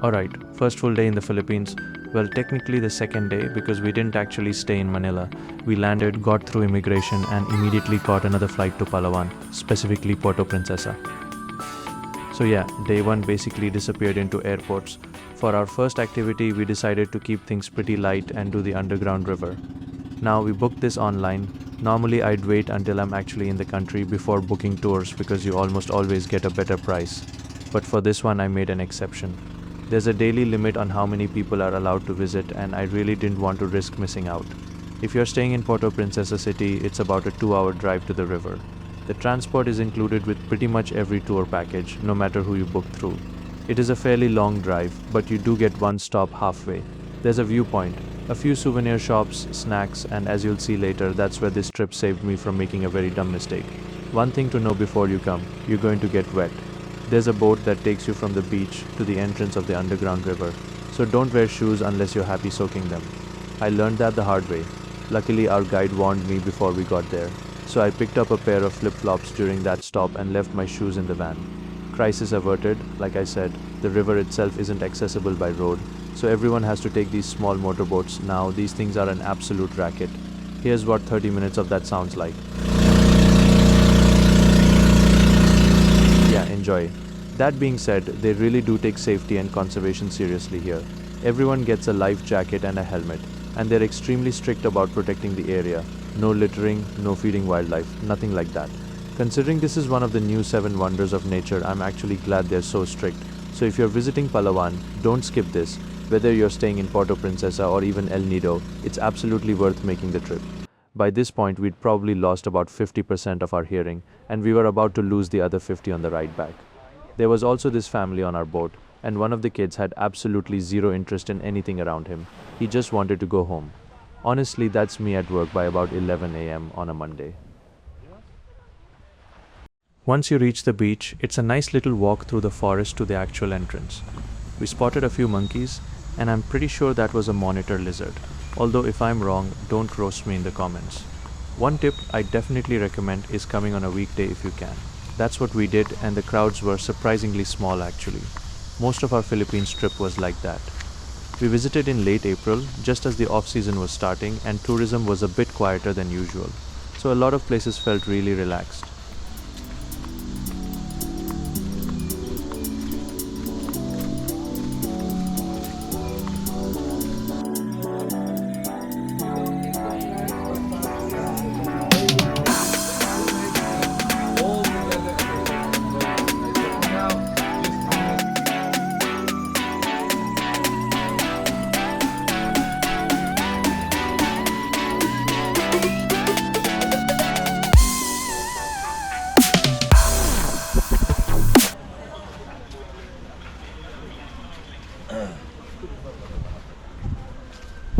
Alright, first full day in the Philippines. Well, technically the second day because we didn't actually stay in Manila. We landed, got through immigration, and immediately caught another flight to Palawan, specifically Puerto Princesa. So yeah, day one basically disappeared into airports. For our first activity, we decided to keep things pretty light and do the underground river. Now we booked this online. Normally I'd wait until I'm actually in the country before booking tours because you almost always get a better price. But for this one I made an exception. There's a daily limit on how many people are allowed to visit and I really didn't want to risk missing out. If you're staying in Puerto Princesa City, it's about a 2-hour drive to the river. The transport is included with pretty much every tour package, no matter who you book through. It is a fairly long drive, but you do get one stop halfway. There's a viewpoint, a few souvenir shops, snacks, and as you'll see later, that's where this trip saved me from making a very dumb mistake. One thing to know before you come, you're going to get wet. There's a boat that takes you from the beach to the entrance of the underground river, so don't wear shoes unless you're happy soaking them. I learned that the hard way. Luckily, our guide warned me before we got there, so I picked up a pair of flip-flops during that stop and left my shoes in the van. Crisis averted. Like I said, the river itself isn't accessible by road, so everyone has to take these small motorboats. Now, these things are an absolute racket. Here's what 30 minutes of that sounds like. Yeah, enjoy. That being said, they really do take safety and conservation seriously here. Everyone gets a life jacket and a helmet, and they're extremely strict about protecting the area. No littering, no feeding wildlife, nothing like that. Considering this is one of the new 7 wonders of nature, I'm actually glad they're so strict. So if you're visiting Palawan, don't skip this. Whether you're staying in Puerto Princesa or even El Nido, it's absolutely worth making the trip. By this point, we'd probably lost about 50% of our hearing, and we were about to lose the other 50 on the ride back. There was also this family on our boat, and one of the kids had absolutely zero interest in anything around him. He just wanted to go home. Honestly, that's me at work by about 11 a.m. on a Monday. Once you reach the beach, it's a nice little walk through the forest to the actual entrance. We spotted a few monkeys, and I'm pretty sure that was a monitor lizard. Although if I'm wrong, don't roast me in the comments. One tip I definitely recommend is coming on a weekday if you can. That's what we did, and the crowds were surprisingly small actually. Most of our Philippines trip was like that. We visited in late April, just as the off-season was starting and tourism was a bit quieter than usual. So a lot of places felt really relaxed.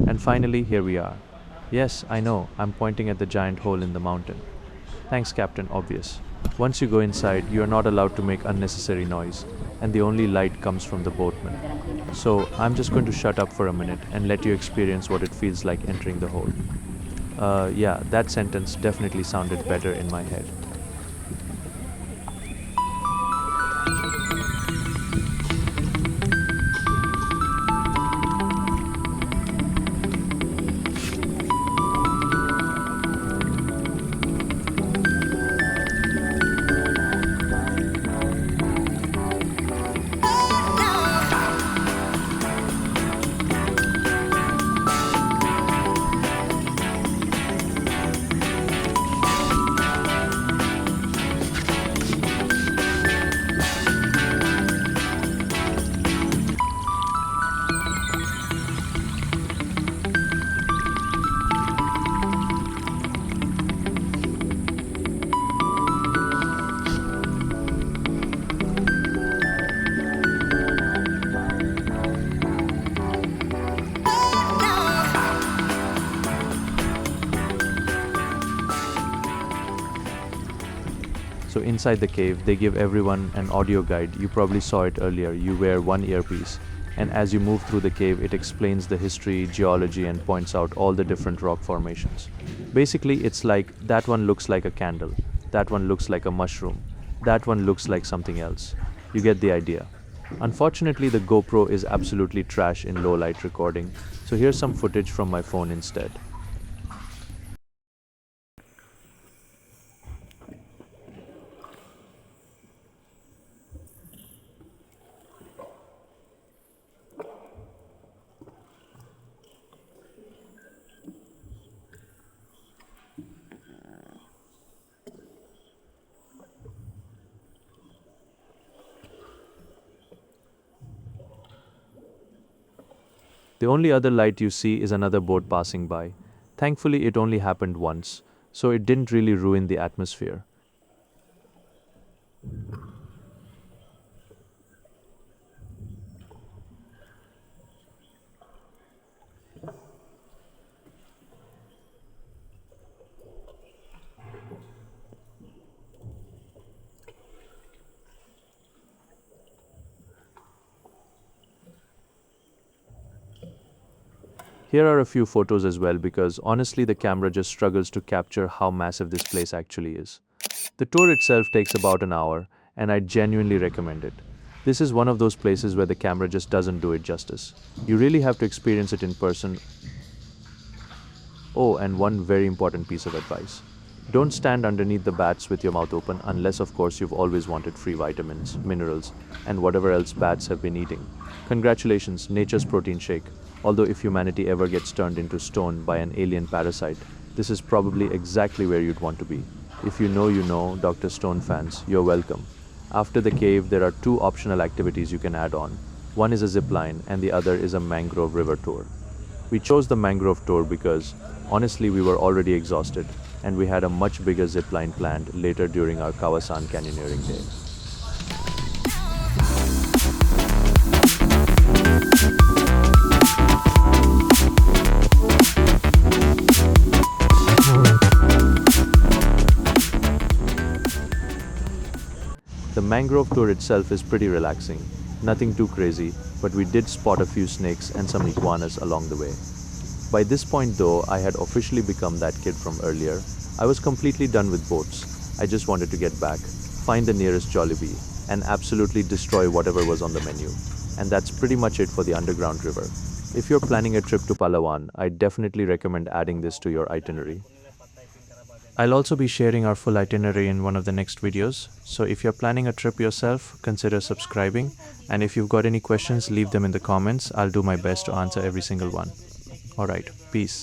And finally, here we are. Yes, I know, I'm pointing at the giant hole in the mountain. Thanks, Captain Obvious. Once you go inside, you are not allowed to make unnecessary noise, and the only light comes from the boatman. So, I'm just going to shut up for a minute and let you experience what it feels like entering the hole. Yeah, that sentence definitely sounded better in my head. So inside the cave, they give everyone an audio guide. You probably saw it earlier. You wear one earpiece. And as you move through the cave, it explains the history, geology, and points out all the different rock formations. Basically, it's like, that one looks like a candle. That one looks like a mushroom. That one looks like something else. You get the idea. Unfortunately, the GoPro is absolutely trash in low light recording, so here's some footage from my phone instead. The only other light you see is another boat passing by. Thankfully, it only happened once, so it didn't really ruin the atmosphere. Here are a few photos as well because honestly, the camera just struggles to capture how massive this place actually is. The tour itself takes about an hour, and I genuinely recommend it. This is one of those places where the camera just doesn't do it justice. You really have to experience it in person. Oh, and one very important piece of advice. Don't stand underneath the bats with your mouth open unless, of course, you've always wanted free vitamins, minerals, and whatever else bats have been eating. Congratulations, nature's protein shake. Although if humanity ever gets turned into stone by an alien parasite, this is probably exactly where you'd want to be. If you know, Dr. Stone fans, you're welcome. After the cave, there are two optional activities you can add on. One is a zip line, and the other is a mangrove river tour. We chose the mangrove tour because, honestly, we were already exhausted, and we had a much bigger zip line planned later during our Kawasan Canyoneering day. The mangrove tour itself is pretty relaxing, nothing too crazy, but we did spot a few snakes and some iguanas along the way. By this point though, I had officially become that kid from earlier. I was completely done with boats. I just wanted to get back, find the nearest Jollibee, and absolutely destroy whatever was on the menu. And that's pretty much it for the Underground River. If you're planning a trip to Palawan, I definitely recommend adding this to your itinerary. I'll also be sharing our full itinerary in one of the next videos, so if you're planning a trip yourself, consider subscribing, and if you've got any questions, leave them in the comments. I'll do my best to answer every single one. Alright, peace.